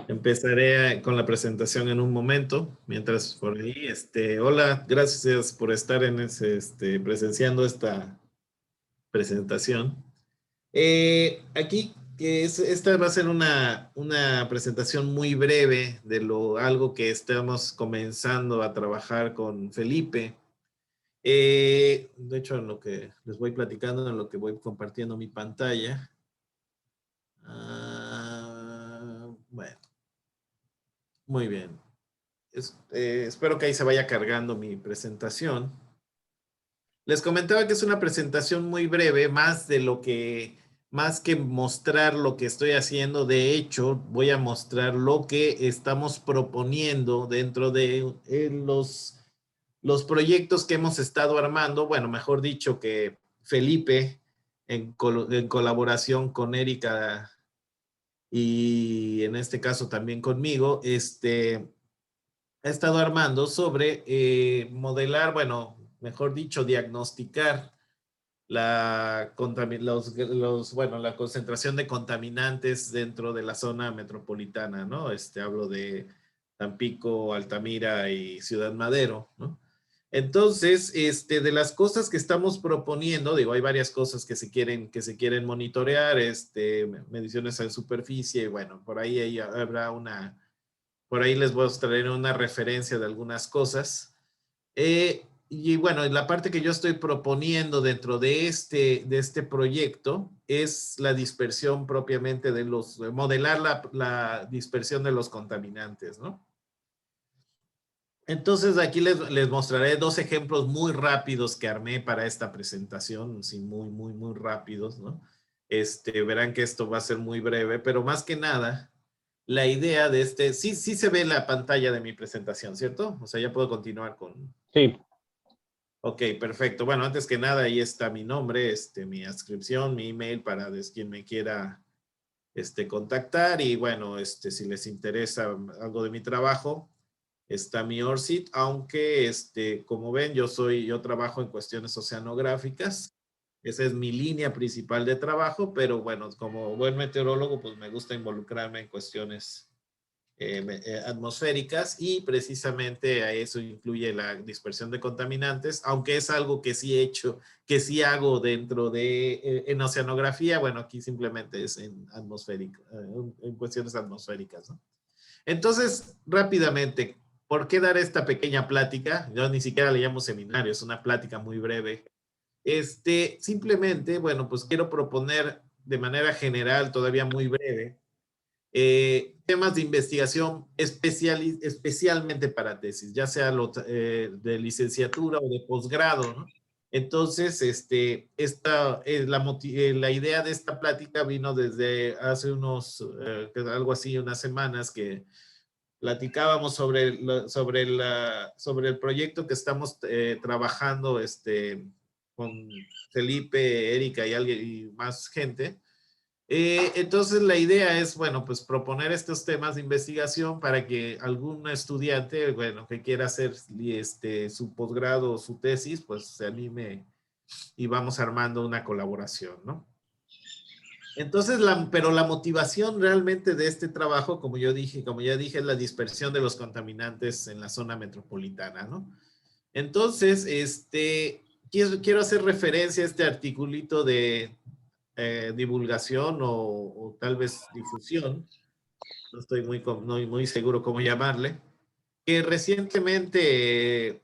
Empezaré con la presentación en un momento. Mientras por ahí, hola, gracias por estar presenciando esta presentación. Aquí, esta va a ser una presentación muy breve de algo que estamos comenzando a trabajar con Felipe. De hecho, en lo que les voy platicando, en lo que voy compartiendo mi pantalla. Bueno, muy bien. Espero que ahí se vaya cargando mi presentación. Les comentaba que es una presentación muy breve, más que mostrar lo que estoy haciendo. De hecho, voy a mostrar lo que estamos proponiendo dentro de los proyectos que hemos estado armando. Bueno, mejor dicho, que Felipe, en colaboración con Erika y en este caso también conmigo, ha estado armando sobre modelar, bueno, mejor dicho, diagnosticar la concentración de contaminantes dentro de la zona metropolitana, ¿no? Hablo de Tampico, Altamira y Ciudad Madero, ¿no? Entonces, de las cosas que estamos proponiendo, digo, hay varias cosas que se quieren monitorear, mediciones en superficie, bueno, por ahí les voy a traer una referencia de algunas cosas. Y bueno, la parte que yo estoy proponiendo dentro de este proyecto es la dispersión propiamente modelar la dispersión de los contaminantes, ¿no? Entonces aquí les mostraré dos ejemplos muy rápidos que armé para esta presentación, sí, muy, muy, muy rápidos, ¿no? Verán que esto va a ser muy breve, pero más que nada, la idea de sí, sí se ve la pantalla de mi presentación, ¿cierto? O sea, ya puedo continuar con... Sí. Ok, perfecto. Bueno, antes que nada, ahí está mi nombre, mi adscripción, mi email para quien me quiera contactar. Y bueno, si les interesa algo de mi trabajo, está mi ORCID, aunque como ven, yo trabajo en cuestiones oceanográficas. Esa es mi línea principal de trabajo, pero bueno, como buen meteorólogo, pues me gusta involucrarme en cuestiones atmosféricas, y precisamente a eso incluye la dispersión de contaminantes, aunque es algo que sí he hecho, que sí hago en oceanografía. Bueno, aquí simplemente es en cuestiones atmosféricas, ¿no? Entonces, rápidamente, ¿por qué dar esta pequeña plática? Yo ni siquiera le llamo seminario, es una plática muy breve. Simplemente, bueno, pues quiero proponer de manera general, todavía muy breve, temas de investigación especialmente para tesis, ya sea de licenciatura o de posgrado, ¿no? Entonces, la idea de esta plática vino desde hace algo así, unas semanas, que platicábamos sobre el proyecto que estamos trabajando con Felipe, Erika y más gente. Entonces la idea es, bueno, pues proponer estos temas de investigación para que algún estudiante, bueno, que quiera hacer su posgrado o su tesis, pues se anime y vamos armando una colaboración, ¿no? Entonces, pero la motivación realmente de este trabajo, como ya dije, es la dispersión de los contaminantes en la zona metropolitana, ¿no? Entonces, quiero hacer referencia a este articulito de divulgación o tal vez difusión, no estoy muy seguro cómo llamarle, que recientemente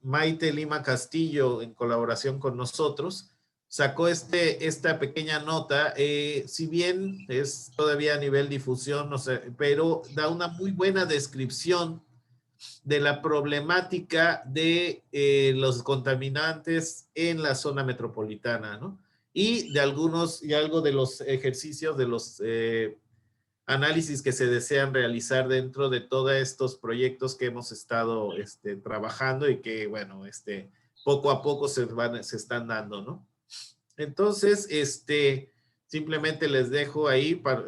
Maite Lima Castillo, en colaboración con nosotros, sacó esta pequeña nota. Si bien es todavía a nivel difusión, no sé, pero da una muy buena descripción de la problemática de los contaminantes en la zona metropolitana, ¿no? Y algo de los ejercicios, de los análisis que se desean realizar dentro de todos estos proyectos que hemos estado trabajando y que, bueno, poco a poco se están dando, ¿no? Entonces, simplemente les dejo ahí para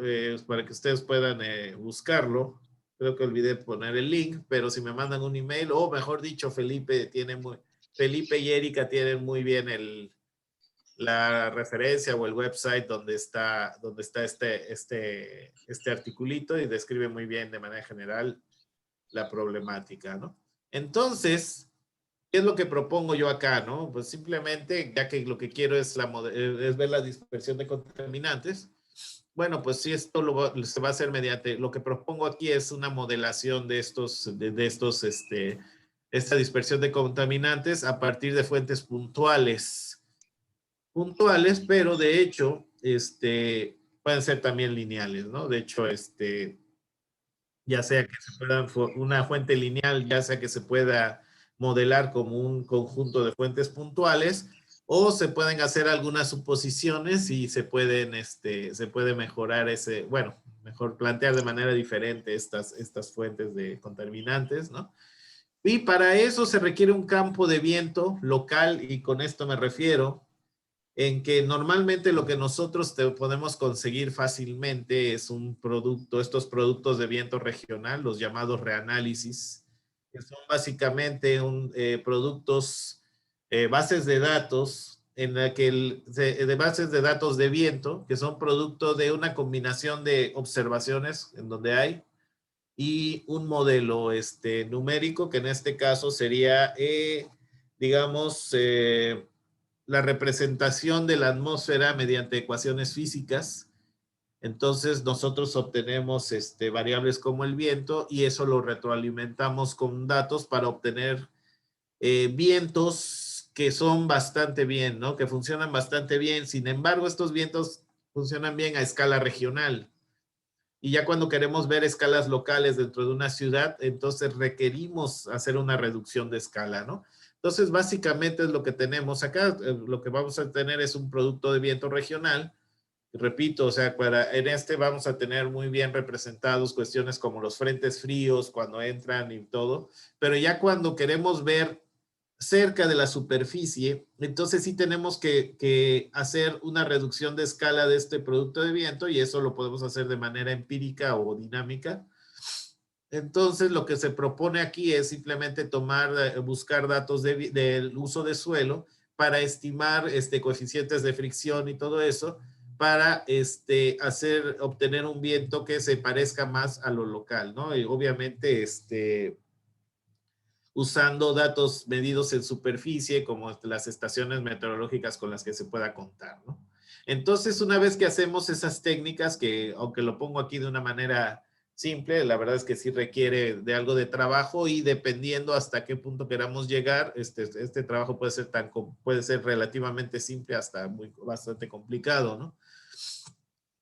que ustedes puedan buscarlo. Creo que olvidé poner el link, pero si me mandan un email, o mejor dicho, Felipe y Erika tienen muy bien la referencia o el website donde está este articulito y describe muy bien de manera general la problemática, ¿no? Entonces, ¿qué es lo que propongo yo acá, no? Pues simplemente, ya que lo que quiero es, es ver la dispersión de contaminantes, bueno, pues sí, esto se va a hacer mediante, lo que propongo aquí es una modelación de esta dispersión de contaminantes a partir de fuentes puntuales, pero de hecho, pueden ser también lineales, ¿no? De hecho, ya sea que se puedan, una fuente lineal, ya sea que se pueda modelar como un conjunto de fuentes puntuales, o se pueden hacer algunas suposiciones y se puede mejorar bueno, mejor plantear de manera diferente estas fuentes de contaminantes, ¿no? Y para eso se requiere un campo de viento local, y con esto me refiero en que normalmente lo que nosotros podemos conseguir fácilmente es estos productos de viento regional, los llamados reanálisis, que son básicamente productos, bases de datos, de bases de datos de viento, que son producto de una combinación de observaciones en donde hay y un modelo numérico, que en este caso sería, digamos, la representación de la atmósfera mediante ecuaciones físicas. Entonces nosotros obtenemos variables como el viento y eso lo retroalimentamos con datos para obtener vientos que son bastante bien, ¿no? Que funcionan bastante bien. Sin embargo, estos vientos funcionan bien a escala regional. Y ya cuando queremos ver escalas locales dentro de una ciudad, entonces requerimos hacer una reducción de escala, ¿no? Entonces, básicamente es lo que tenemos acá. Lo que vamos a tener es un producto de viento regional. Repito, o sea, vamos a tener muy bien representados cuestiones como los frentes fríos cuando entran y todo, pero ya cuando queremos ver cerca de la superficie, entonces sí tenemos que hacer una reducción de escala de este producto de viento, y eso lo podemos hacer de manera empírica o dinámica. Entonces lo que se propone aquí es simplemente buscar datos del uso de suelo para estimar coeficientes de fricción y todo eso, para obtener un viento que se parezca más a lo local, ¿no? Y obviamente usando datos medidos en superficie, como las estaciones meteorológicas con las que se pueda contar, ¿no? Entonces, una vez que hacemos esas técnicas, que aunque lo pongo aquí de una manera simple, la verdad es que sí requiere de algo de trabajo, y dependiendo hasta qué punto queramos llegar, este trabajo puede ser relativamente simple hasta bastante complicado, ¿no?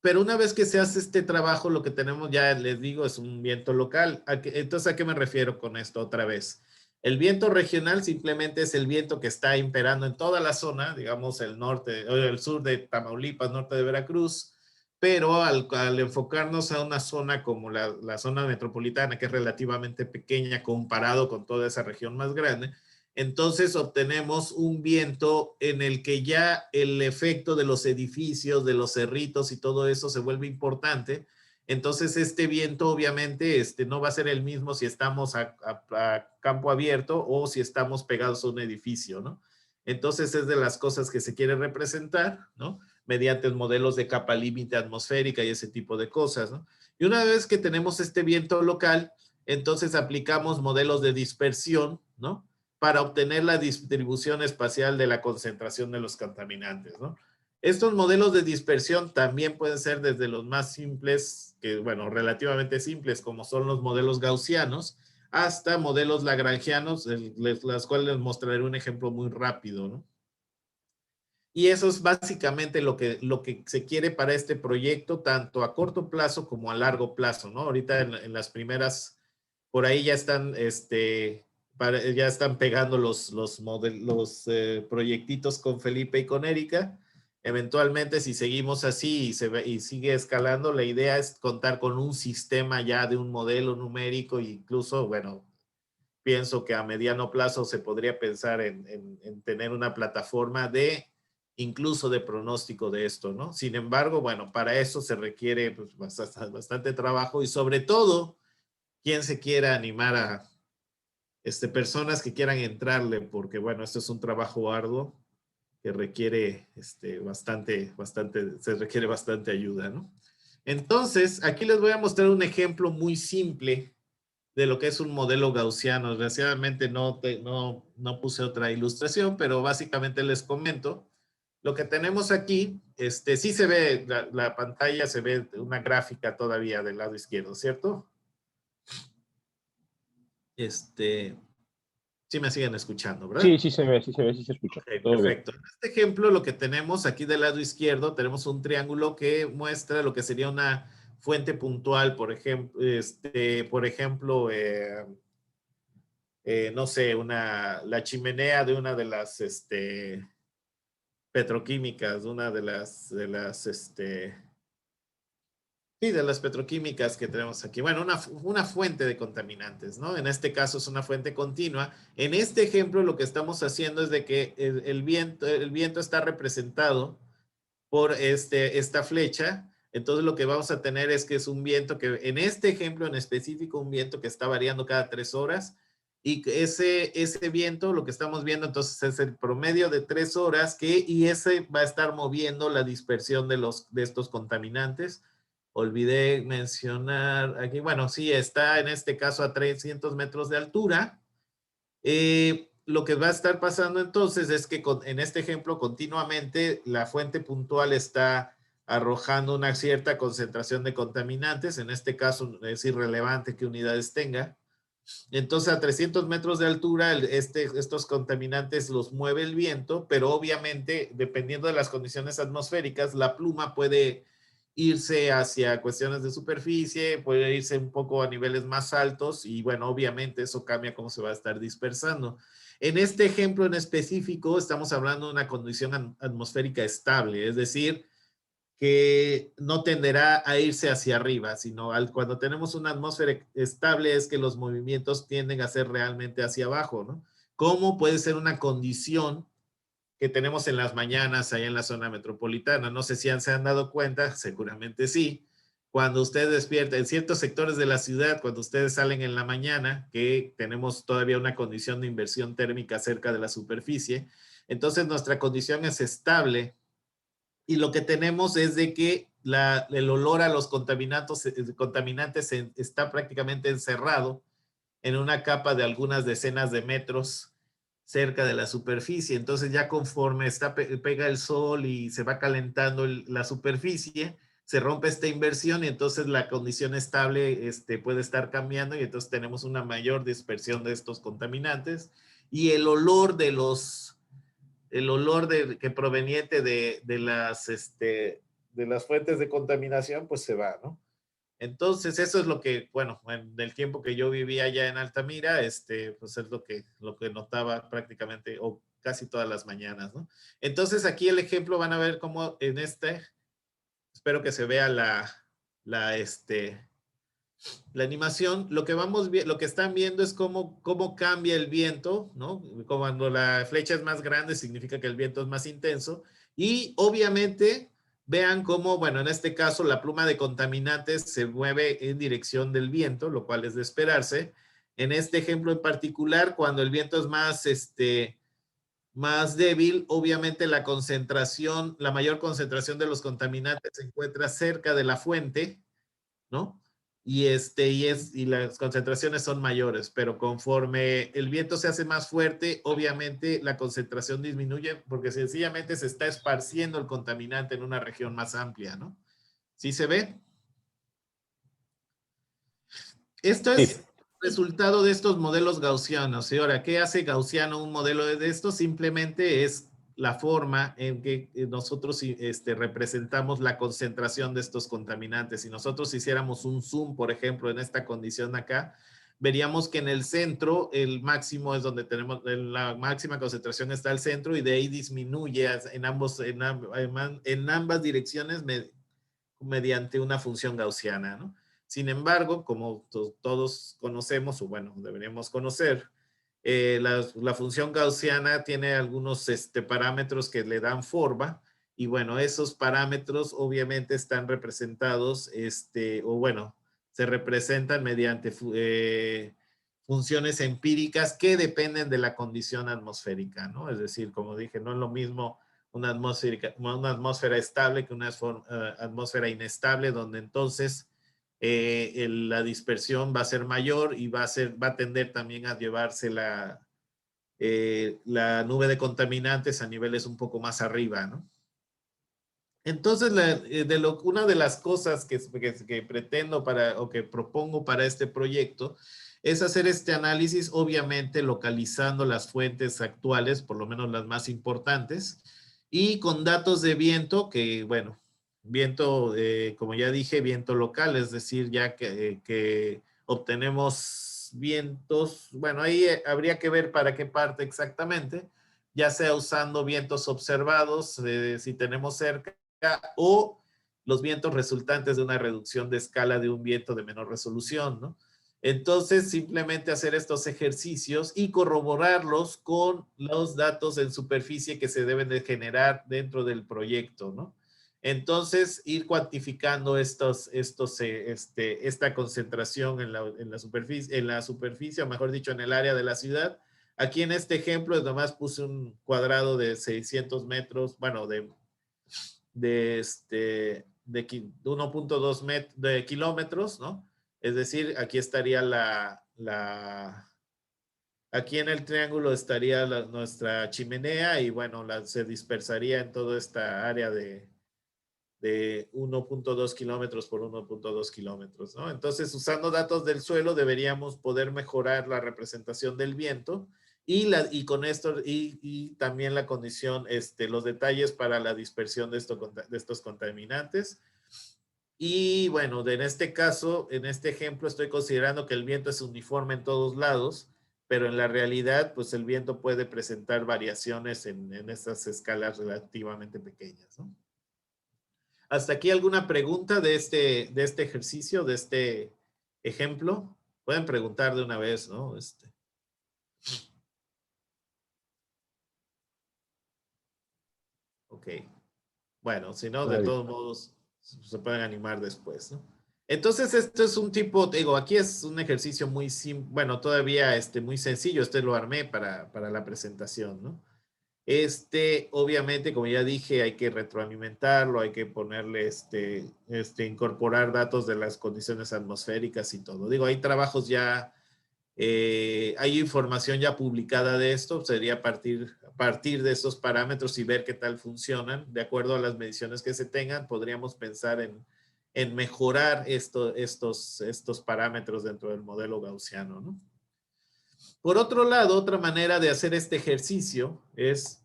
Pero una vez que se hace este trabajo, lo que tenemos, ya les digo, es un viento local. Entonces, ¿a qué me refiero con esto otra vez? El viento regional simplemente es el viento que está imperando en toda la zona, digamos el norte o el sur de Tamaulipas, norte de Veracruz, pero al enfocarnos a una zona como la zona metropolitana, que es relativamente pequeña comparado con toda esa región más grande, entonces obtenemos un viento en el que ya el efecto de los edificios, de los cerritos y todo eso se vuelve importante. Entonces este viento obviamente no va a ser el mismo si estamos a campo abierto o si estamos pegados a un edificio, ¿no? Entonces es de las cosas que se quiere representar, ¿no? Mediante modelos de capa límite atmosférica y ese tipo de cosas, ¿no? Y una vez que tenemos este viento local, entonces aplicamos modelos de dispersión, ¿no? Para obtener la distribución espacial de la concentración de los contaminantes, ¿no? Estos modelos de dispersión también pueden ser desde los más simples, que bueno, relativamente simples, como son los modelos gaussianos, hasta modelos lagrangianos, las cuales les mostraré un ejemplo muy rápido, ¿no? Y eso es básicamente lo que se quiere para este proyecto, tanto a corto plazo como a largo plazo, ¿no? Ahorita en las primeras, por ahí ya están, ya están pegando los proyectitos con Felipe y con Erika. Eventualmente, si seguimos así y sigue escalando, la idea es contar con un sistema ya de un modelo numérico, e incluso, bueno, pienso que a mediano plazo se podría pensar en tener una plataforma incluso de pronóstico de esto, ¿no? Sin embargo, bueno, para eso se requiere pues, bastante trabajo, y sobre todo, quien se quiera animar personas que quieran entrarle, porque bueno, esto es un trabajo arduo. que requiere se requiere bastante ayuda, ¿no? Entonces, aquí les voy a mostrar un ejemplo muy simple de lo que es un modelo gaussiano. Desgraciadamente no puse otra ilustración, pero básicamente les comento. Lo que tenemos aquí, sí se ve, la pantalla se ve una gráfica todavía del lado izquierdo, ¿cierto? Sí me siguen escuchando, ¿verdad? Sí, sí se ve, sí se ve, sí se escucha. Ok, Todo bien. perfecto. En este ejemplo, lo que tenemos aquí del lado izquierdo, tenemos un triángulo que muestra lo que sería una fuente puntual, por ejemplo, no sé, la chimenea de una de las petroquímicas, una de las petroquímicas que tenemos aquí. Bueno, una fuente de contaminantes, ¿no? En este caso es una fuente continua. En este ejemplo lo que estamos haciendo es de que el viento está representado por esta flecha. Entonces lo que vamos a tener es que es un viento que, en este ejemplo en específico, un viento que está variando cada 3 horas. Y ese viento, lo que estamos viendo entonces es el promedio de 3 horas y ese va a estar moviendo la dispersión de estos contaminantes. Olvidé mencionar aquí, bueno, sí, está en este caso a 300 metros de altura. Lo que va a estar pasando entonces es que en este ejemplo continuamente la fuente puntual está arrojando una cierta concentración de contaminantes. En este caso es irrelevante qué unidades tenga. Entonces a 300 metros de altura estos contaminantes los mueve el viento, pero obviamente dependiendo de las condiciones atmosféricas, la pluma puede irse hacia cuestiones de superficie, puede irse un poco a niveles más altos y bueno, obviamente eso cambia cómo se va a estar dispersando. En este ejemplo en específico estamos hablando de una condición atmosférica estable, es decir, que no tenderá a irse hacia arriba, sino cuando tenemos una atmósfera estable es que los movimientos tienden a ser realmente hacia abajo, ¿no? ¿Cómo puede ser una condición que tenemos en las mañanas ahí en la zona metropolitana? No sé si se han dado cuenta, seguramente sí. Cuando usted despierta en ciertos sectores de la ciudad, cuando ustedes salen en la mañana, que tenemos todavía una condición de inversión térmica cerca de la superficie, entonces nuestra condición es estable y lo que tenemos es de que el olor a los contaminantes está prácticamente encerrado en una capa de algunas decenas de metros cerca de la superficie. Entonces ya conforme pega el sol y se va calentando la superficie, se rompe esta inversión y entonces la condición estable puede estar cambiando y entonces tenemos una mayor dispersión de estos contaminantes y que proveniente de las fuentes de contaminación, pues se va, ¿no? Entonces, eso es lo que, bueno, en el tiempo que yo vivía allá en Altamira, pues es lo que notaba prácticamente o casi todas las mañanas, ¿no? Entonces, aquí el ejemplo van a ver cómo espero que se vea la, este, la animación, lo que están viendo es cómo cambia el viento, ¿no? Cuando la flecha es más grande significa que el viento es más intenso y obviamente vean cómo, bueno, en este caso la pluma de contaminantes se mueve en dirección del viento, lo cual es de esperarse. En este ejemplo en particular, cuando el viento es más débil, obviamente la mayor concentración de los contaminantes se encuentra cerca de la fuente, ¿no? Y las concentraciones son mayores, pero conforme el viento se hace más fuerte, obviamente la concentración disminuye porque sencillamente se está esparciendo el contaminante en una región más amplia, ¿no? ¿Sí se ve? Esto Sí. es resultado de estos modelos gaussianos. Y ahora, ¿qué hace gaussiano un modelo de esto? Simplemente es la forma en que nosotros representamos la concentración de estos contaminantes. Si nosotros hiciéramos un zoom, por ejemplo, en esta condición acá, veríamos que en el centro el máximo es donde tenemos la máxima concentración está al centro y de ahí disminuye en ambas direcciones mediante una función gaussiana, ¿no? Sin embargo, como todos conocemos, o bueno, deberíamos conocer, la función gaussiana tiene algunos parámetros que le dan forma, y bueno, esos parámetros obviamente están representados, o bueno, se representan mediante funciones empíricas que dependen de la condición atmosférica, ¿no? Es decir, como dije, no es lo mismo una atmósfera estable que una atmósfera inestable, donde entonces la dispersión va a ser mayor y va a tender también a llevarse la nube de contaminantes a niveles un poco más arriba, ¿no? Entonces, una de las cosas que pretendo o que propongo para este proyecto es hacer este análisis, obviamente localizando las fuentes actuales, por lo menos las más importantes, y con datos de viento, que bueno, viento, como ya dije, viento local, es decir, ya que obtenemos vientos, bueno, ahí habría que ver para qué parte exactamente, ya sea usando vientos observados, si tenemos cerca, o los vientos resultantes de una reducción de escala de un viento de menor resolución, ¿no? Entonces, simplemente hacer estos ejercicios y corroborarlos con los datos en superficie que se deben de generar dentro del proyecto, ¿no? Entonces, ir cuantificando esta concentración en la superficie, o mejor dicho, en el área de la ciudad. Aquí en este ejemplo, nomás puse un cuadrado de 600 metros, bueno, de 1.2 de kilómetros, ¿no? Es decir, aquí estaría aquí en el triángulo estaría nuestra chimenea y bueno, se dispersaría en toda esta área de 1.2 kilómetros por 1.2 kilómetros, ¿no? Entonces, usando datos del suelo, deberíamos poder mejorar la representación del viento y con esto, y también la condición, los detalles para la dispersión de estos contaminantes. Y bueno, en este caso, en este ejemplo, estoy considerando que el viento es uniforme en todos lados, pero en la realidad, pues el viento puede presentar variaciones en estas escalas relativamente pequeñas, ¿no? ¿Hasta aquí alguna pregunta de este ejercicio, de este ejemplo? Pueden preguntar de una vez, ¿no? Ok. Bueno, si no, de Vale. todos modos, se pueden animar después, ¿no? Entonces, esto es un tipo, digo, aquí es un ejercicio muy simple, bueno, todavía muy sencillo, lo armé para la presentación, ¿no? Obviamente, como ya dije, hay que retroalimentarlo, hay que ponerle, incorporar datos de las condiciones atmosféricas y todo. Digo, hay trabajos ya, hay información ya publicada de esto, sería a partir de esos parámetros y ver qué tal funcionan. De acuerdo a las mediciones que se tengan, podríamos pensar en mejorar estos parámetros dentro del modelo gaussiano, ¿no? Por otro lado, otra manera de hacer este ejercicio es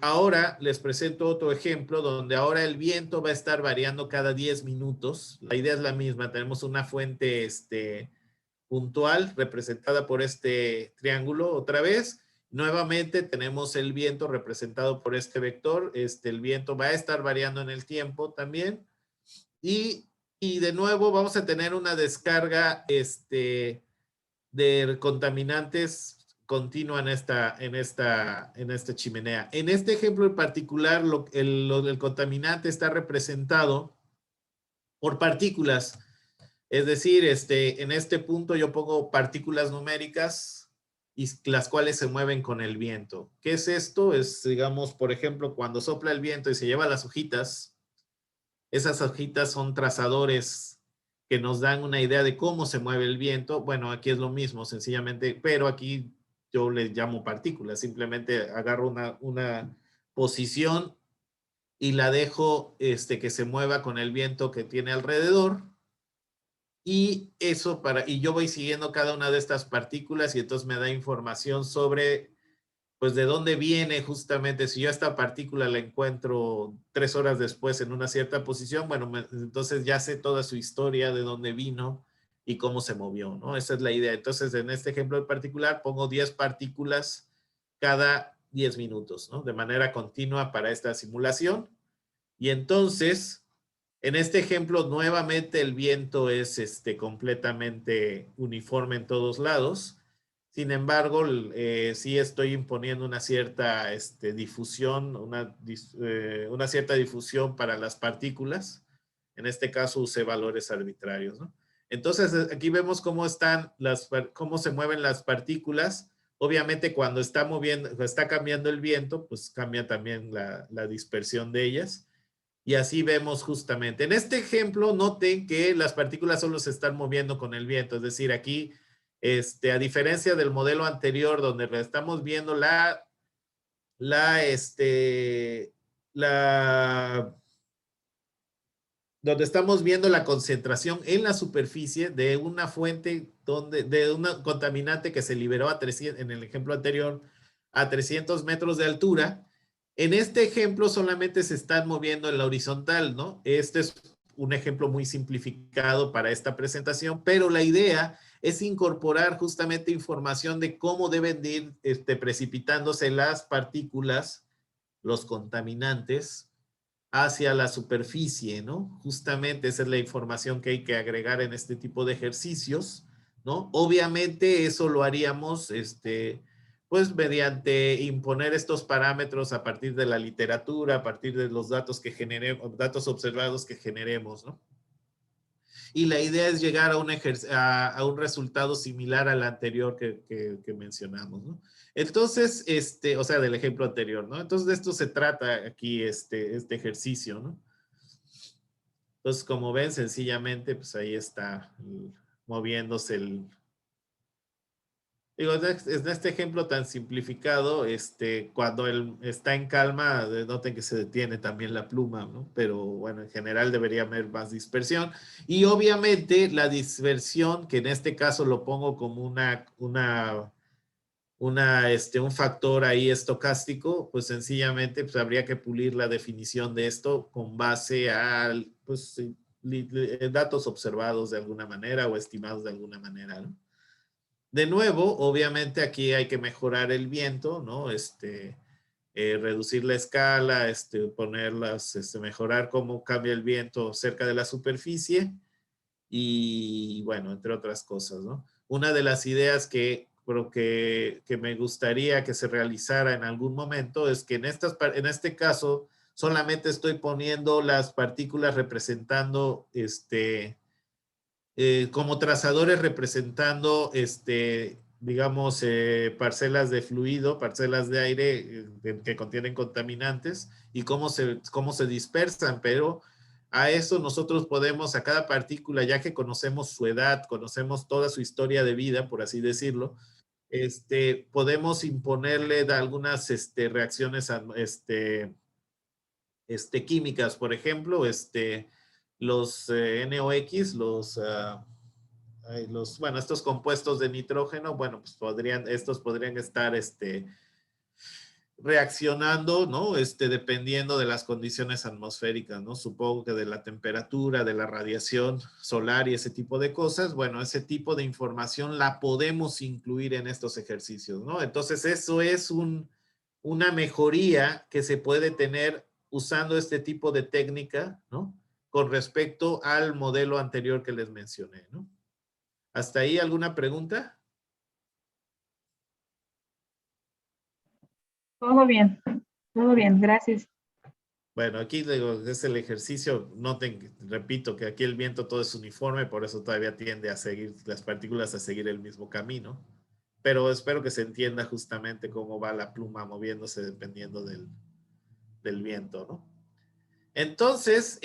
ahora les presento otro ejemplo donde ahora el viento va a estar variando cada 10 minutos. La idea es la misma. Tenemos una fuente puntual representada por este triángulo otra vez. Nuevamente tenemos el viento representado por este vector. El viento va a estar variando en el tiempo también. Y de nuevo vamos a tener una descarga de contaminantes continua en esta chimenea. En este ejemplo en particular, el contaminante está representado por partículas. Es decir, en este punto yo pongo partículas numéricas y las cuales se mueven con el viento. ¿Qué es esto? Es, digamos, por ejemplo, cuando sopla el viento y se lleva las hojitas, esas hojitas son trazadores que nos dan una idea de cómo se mueve el viento. Bueno, aquí es lo mismo, sencillamente, pero aquí yo le llamo partículas. Simplemente agarro una posición y la dejo que se mueva con el viento que tiene alrededor. Y y yo voy siguiendo cada una de estas partículas y entonces me da información sobre pues de dónde viene justamente, si yo esta partícula la encuentro 3 horas después en una cierta posición, bueno, entonces ya sé toda su historia, de dónde vino y cómo se movió, ¿no? Esa es la idea. Entonces, en este ejemplo en particular, pongo 10 partículas cada 10 minutos, ¿no? De manera continua para esta simulación. Y entonces, en este ejemplo, nuevamente el viento es completamente uniforme en todos lados. Sin embargo, sí estoy imponiendo una cierta difusión, una cierta difusión para las partículas. En este caso usé valores arbitrarios, ¿no? Entonces, aquí vemos cómo se mueven las partículas. Obviamente cuando está cambiando el viento, pues cambia también la dispersión de ellas. Y así vemos justamente. En este ejemplo, noten que las partículas solo se están moviendo con el viento. Es decir, aquí, a diferencia del modelo anterior, donde estamos viendo donde estamos viendo la concentración en la superficie de una fuente, de un contaminante que se liberó a 300, en el ejemplo anterior, a 300 metros de altura. En este ejemplo solamente se están moviendo en la horizontal, ¿no? Este es un ejemplo muy simplificado para esta presentación, pero la idea es incorporar justamente información de cómo deben de ir precipitándose las partículas, los contaminantes, hacia la superficie, ¿no? Justamente esa es la información que hay que agregar en este tipo de ejercicios, ¿no? Obviamente eso lo haríamos, pues mediante imponer estos parámetros a partir de la literatura, a partir de los datos que generemos, datos observados que generemos, ¿no? Y la idea es llegar a un resultado similar al anterior que mencionamos, ¿no? Entonces, o sea, del ejemplo anterior, ¿no? Entonces, de esto se trata aquí este ejercicio, ¿no? Entonces, como ven, sencillamente, pues ahí está moviéndose el... Digo, en este ejemplo tan simplificado, cuando él está en calma, noten que se detiene también la pluma, ¿no? Pero bueno, en general debería haber más dispersión. Y obviamente la dispersión, que en este caso lo pongo como un factor ahí estocástico, pues sencillamente pues habría que pulir la definición de esto con base a pues, datos observados de alguna manera o estimados de alguna manera, ¿no? De nuevo, obviamente aquí hay que mejorar el viento, ¿no? Reducir la escala, mejorar cómo cambia el viento cerca de la superficie y bueno, entre otras cosas, ¿no? Una de las ideas que creo que me gustaría que se realizara en algún momento es que en este caso solamente estoy poniendo las partículas representando como trazadores representando, digamos, parcelas de fluido, parcelas de aire que contienen contaminantes y cómo se dispersan, pero a eso nosotros podemos, a cada partícula, ya que conocemos su edad, conocemos toda su historia de vida, por así decirlo, podemos imponerle algunas reacciones químicas, por ejemplo, los NOx, bueno, estos compuestos de nitrógeno, bueno, pues estos podrían estar reaccionando, ¿no? Dependiendo de las condiciones atmosféricas, ¿no? Supongo que de la temperatura, de la radiación solar y ese tipo de cosas, bueno, ese tipo de información la podemos incluir en estos ejercicios, ¿no? Entonces, eso es una mejoría que se puede tener usando este tipo de técnica, ¿no? Con respecto al modelo anterior que les mencioné, ¿no? ¿Hasta ahí alguna pregunta? Todo bien, gracias. Bueno, aquí digo, es el ejercicio. Noten, repito, que aquí el viento todo es uniforme, por eso todavía tiende a seguir las partículas a seguir el mismo camino. Pero espero que se entienda justamente cómo va la pluma moviéndose dependiendo del viento, ¿no? Entonces,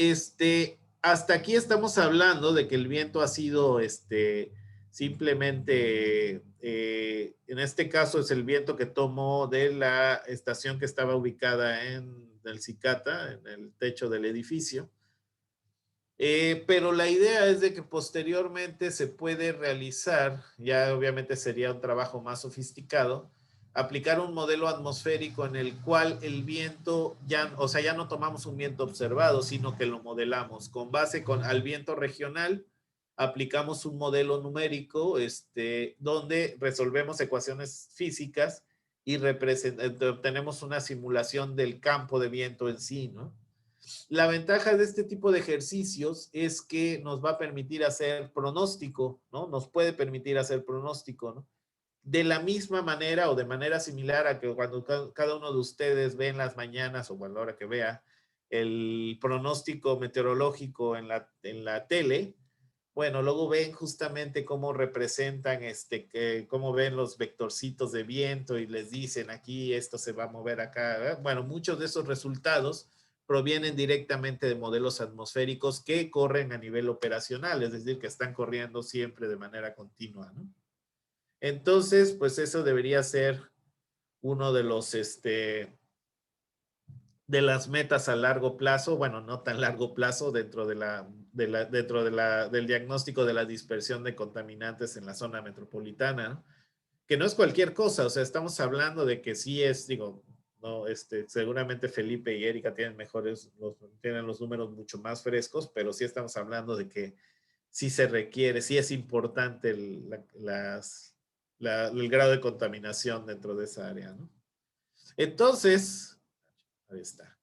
hasta aquí estamos hablando de que el viento ha sido, simplemente, en este caso es el viento que tomó de la estación que estaba ubicada en el Cicata, en el techo del edificio. Pero la idea es de que posteriormente se puede realizar, ya obviamente sería un trabajo más sofisticado, aplicar un modelo atmosférico en el cual el viento ya, o sea, ya no tomamos un viento observado, sino que lo modelamos con base al viento regional, aplicamos un modelo numérico, donde resolvemos ecuaciones físicas y obtenemos una simulación del campo de viento en sí, ¿no? La ventaja de este tipo de ejercicios es que nos va a permitir hacer pronóstico, ¿no? Nos puede permitir hacer pronóstico, ¿no? De la misma manera o de manera similar a que cuando cada uno de ustedes ve en las mañanas o a la hora que vea el pronóstico meteorológico en la tele, bueno, luego ven justamente cómo representan, cómo ven los vectorcitos de viento y les dicen aquí esto se va a mover acá, ¿verdad? Bueno, muchos de esos resultados provienen directamente de modelos atmosféricos que corren a nivel operacional, es decir, que están corriendo siempre de manera continua, ¿no? Entonces, pues eso debería ser uno de los, de las metas a largo plazo, bueno, no tan largo plazo dentro del diagnóstico de la dispersión de contaminantes en la zona metropolitana, ¿no? Que no es cualquier cosa, o sea, estamos hablando de que sí es, digo, no, seguramente Felipe y Erika tienen los números mucho más frescos, pero sí estamos hablando de que sí se requiere, sí es importante el grado de contaminación dentro de esa área, ¿no? Entonces, ahí está.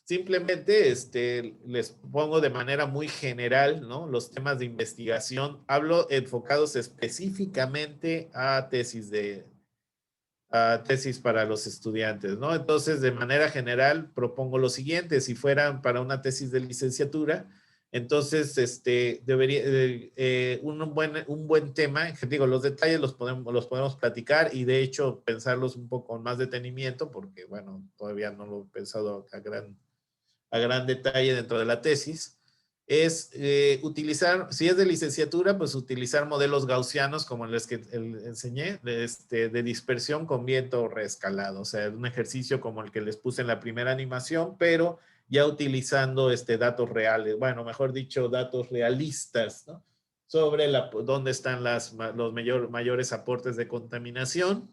Simplemente les pongo de manera muy general, ¿no? Los temas de investigación. Hablo enfocados específicamente a tesis para los estudiantes, ¿no? Entonces, de manera general, propongo lo siguiente. Si fueran para una tesis de licenciatura, entonces, un buen tema, digo, los detalles los podemos platicar y de hecho pensarlos un poco con más detenimiento, porque, bueno, todavía no lo he pensado a gran detalle dentro de la tesis, es utilizar, si es de licenciatura, pues utilizar modelos gaussianos como los que enseñé, de dispersión con viento reescalado, o sea, un ejercicio como el que les puse en la primera animación, pero ya utilizando datos reales, bueno, mejor dicho, datos realistas, ¿no? Sobre dónde están los mayores aportes de contaminación,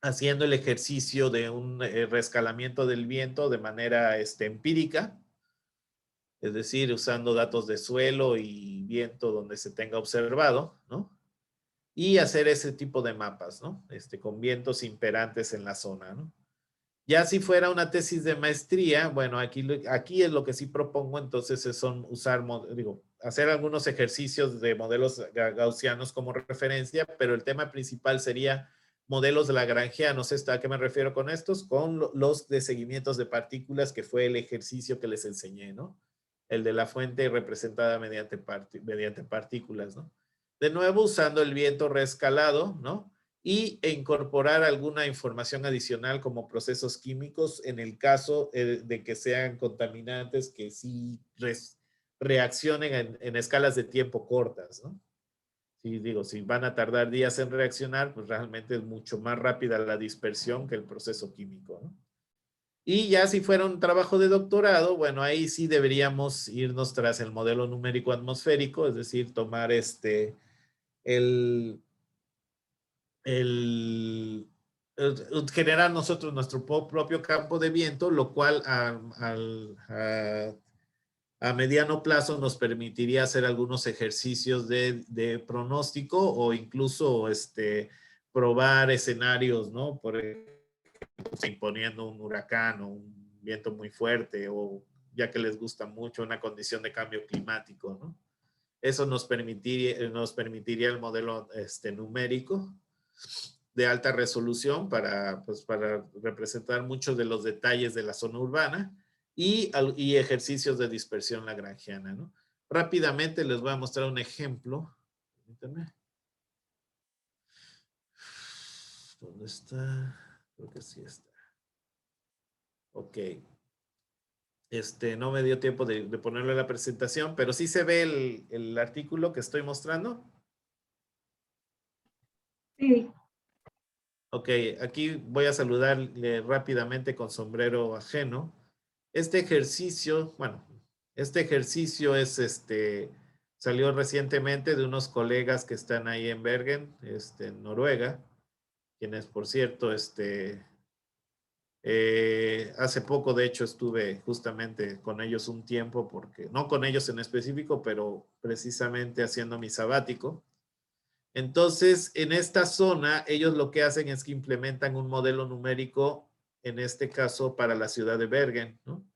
haciendo el ejercicio de un reescalamiento del viento de manera empírica, es decir, usando datos de suelo y viento donde se tenga observado, ¿no? Y hacer ese tipo de mapas, ¿no? Con vientos imperantes en la zona, ¿no? Ya si fuera una tesis de maestría, bueno, aquí es lo que sí propongo, entonces son hacer algunos ejercicios de modelos gaussianos como referencia, pero el tema principal sería modelos lagrangianos. ¿A qué me refiero con estos? Con los de seguimientos de partículas, que fue el ejercicio que les enseñé, ¿no? El de la fuente representada mediante partículas, ¿no? De nuevo, usando el viento reescalado, ¿no? E incorporar alguna información adicional como procesos químicos en el caso de que sean contaminantes que sí reaccionen en escalas de tiempo cortas, ¿no? Si van a tardar días en reaccionar, pues realmente es mucho más rápida la dispersión que el proceso químico, ¿no? Y ya si fuera un trabajo de doctorado, bueno, ahí sí deberíamos irnos tras el modelo numérico atmosférico, es decir, tomar el, el, generar nosotros nuestro propio campo de viento, lo cual a mediano plazo nos permitiría hacer algunos ejercicios de pronóstico o incluso probar escenarios, ¿no? Por ejemplo, imponiendo un huracán o un viento muy fuerte, o ya que les gusta mucho una condición de cambio climático, ¿no? Eso nos permitiría el modelo numérico de alta resolución pues, para representar muchos de los detalles de la zona urbana y ejercicios de dispersión lagrangiana, ¿no? Rápidamente les voy a mostrar un ejemplo. Permítanme. ¿Dónde está? Creo que sí está. Ok. No me dio tiempo de ponerle la presentación, pero sí se ve el artículo que estoy mostrando. Sí, Ok, aquí voy a saludarle rápidamente con sombrero ajeno. Este ejercicio, bueno, este ejercicio salió recientemente de unos colegas que están ahí en Bergen, en Noruega, quienes, por cierto, hace poco, de hecho, estuve justamente con ellos un tiempo, porque, no con ellos en específico, pero precisamente haciendo mi sabático. Entonces, en esta zona, ellos lo que hacen es que implementan un modelo numérico, en este caso para la ciudad de Bergen, ¿no?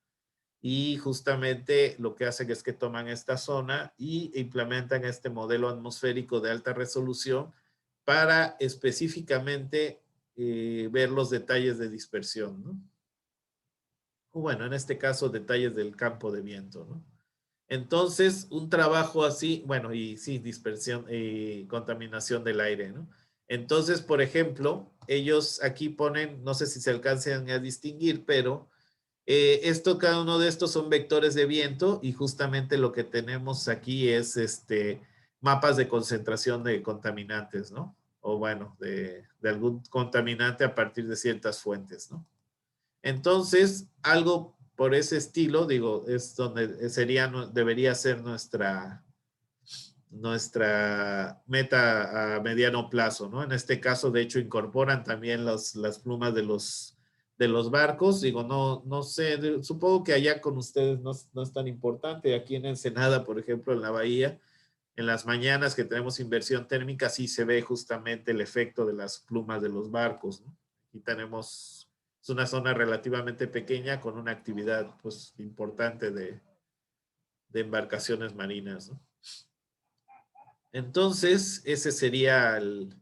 Y justamente lo que hacen es que toman esta zona y implementan este modelo atmosférico de alta resolución para específicamente ver los detalles de dispersión, ¿no? Bueno, en este caso, detalles del campo de viento, ¿no? Entonces, un trabajo así, bueno, y sí, dispersión y contaminación del aire, ¿no? Entonces, por ejemplo, ellos aquí ponen, no sé si se alcancen a distinguir, pero cada uno de estos son vectores de viento y justamente lo que tenemos aquí es mapas de concentración de contaminantes, ¿no? O bueno, de algún contaminante a partir de ciertas fuentes, ¿no? Entonces, algo por ese estilo, digo, es donde debería ser nuestra meta a mediano plazo, ¿no? En este caso, de hecho, incorporan también las plumas de los barcos. Digo, no sé, supongo que allá con ustedes no es tan importante. Aquí en Ensenada, por ejemplo, en la bahía, en las mañanas que tenemos inversión térmica, sí se ve justamente el efecto de las plumas de los barcos, ¿no? Aquí tenemos, es una zona relativamente pequeña con una actividad, pues, importante de embarcaciones marinas, ¿no? Entonces, ese sería el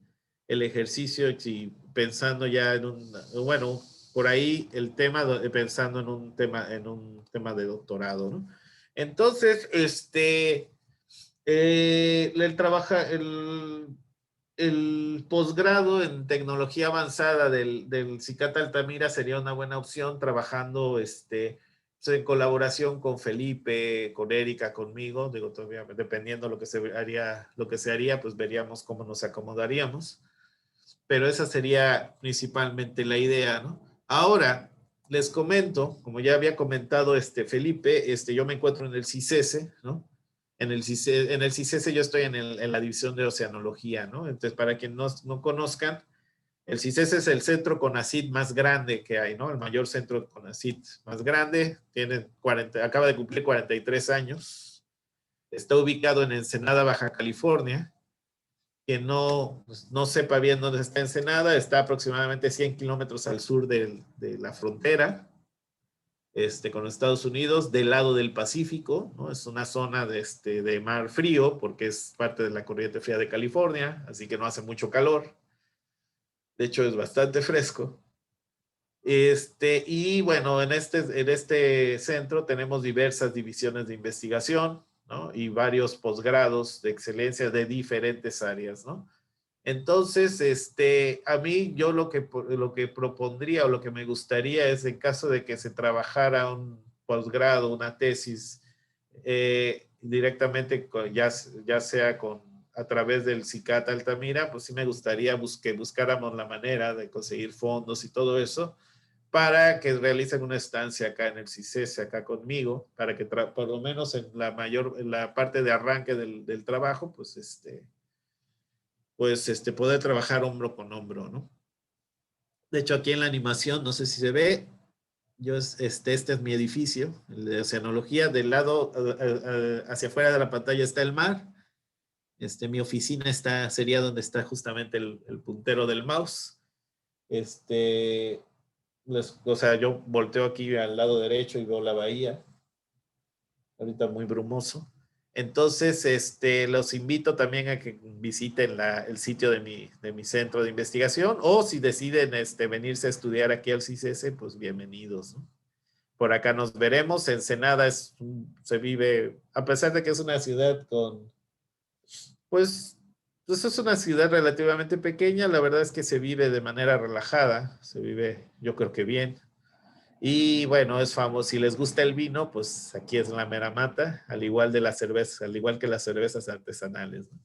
ejercicio, y pensando ya en bueno, por ahí el tema, pensando en un tema de doctorado, ¿no? Entonces, el posgrado en tecnología avanzada del CICAT Altamira sería una buena opción, trabajando pues, en colaboración con Felipe, con Erika, conmigo. Digo, todavía dependiendo lo que se haría, pues veríamos cómo nos acomodaríamos. Pero esa sería principalmente la idea, ¿no? Ahora, les comento, como ya había comentado Felipe, yo me encuentro en el CICESE, ¿no? En el CICESE yo estoy en la división de oceanología, ¿no? Entonces, para quien no conozcan, el CICESE es el centro CONACYT más grande que hay, ¿no? El mayor centro CONACYT más grande, acaba de cumplir 43 años, está ubicado en Ensenada, Baja California. Quien no sepa bien dónde está Ensenada, está aproximadamente 100 kilómetros al sur de la frontera con los Estados Unidos, del lado del Pacífico, ¿no? Es una zona de mar frío, porque es parte de la corriente fría de California, así que no hace mucho calor. De hecho, es bastante fresco. Y bueno, en este centro tenemos diversas divisiones de investigación, ¿no? Y varios posgrados de excelencia de diferentes áreas, ¿no? Entonces, a mí yo lo que propondría o lo que me gustaría es, en caso de que se trabajara un posgrado, una tesis, directamente ya sea a través del CICAT Altamira, pues sí me gustaría que buscáramos la manera de conseguir fondos y todo eso para que realicen una estancia acá en el CICESE, acá conmigo, para que por lo menos en la parte de arranque del trabajo, pues poder trabajar hombro con hombro, ¿no? De hecho, aquí en la animación, no sé si se ve, este es mi edificio, el de oceanología. Del lado hacia afuera de la pantalla está el mar. Mi oficina sería donde está justamente el puntero del mouse. O sea, yo volteo aquí al lado derecho y veo la bahía. Ahorita muy brumoso. Entonces, los invito también a que visiten el sitio de mi centro de investigación, o si deciden venirse a estudiar aquí al CICESE, pues bienvenidos, ¿no? Por acá nos veremos. Ensenada se vive, a pesar de que es una ciudad pues, pues es una ciudad relativamente pequeña, la verdad es que se vive de manera relajada, se vive yo creo que bien. Y bueno, es famoso. Si les gusta el vino, pues aquí es la mera mata, al igual de las cervezas, al igual que las cervezas artesanales, ¿no?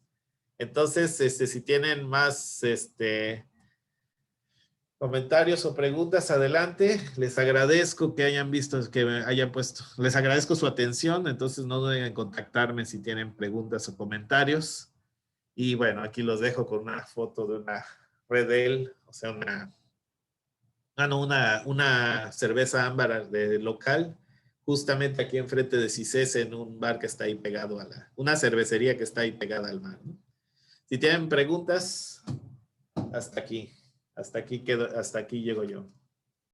Entonces, si tienen más comentarios o preguntas, adelante. Les agradezco que hayan visto, que me hayan puesto. Les agradezco su atención. Entonces, no duden en contactarme si tienen preguntas o comentarios. Y bueno, aquí los dejo con una foto de una Redel, o sea, una cerveza ámbar de local, justamente aquí enfrente de CICESE, en un bar que está ahí pegado una cervecería que está ahí pegada al mar, ¿no? Si tienen preguntas, hasta aquí llego yo.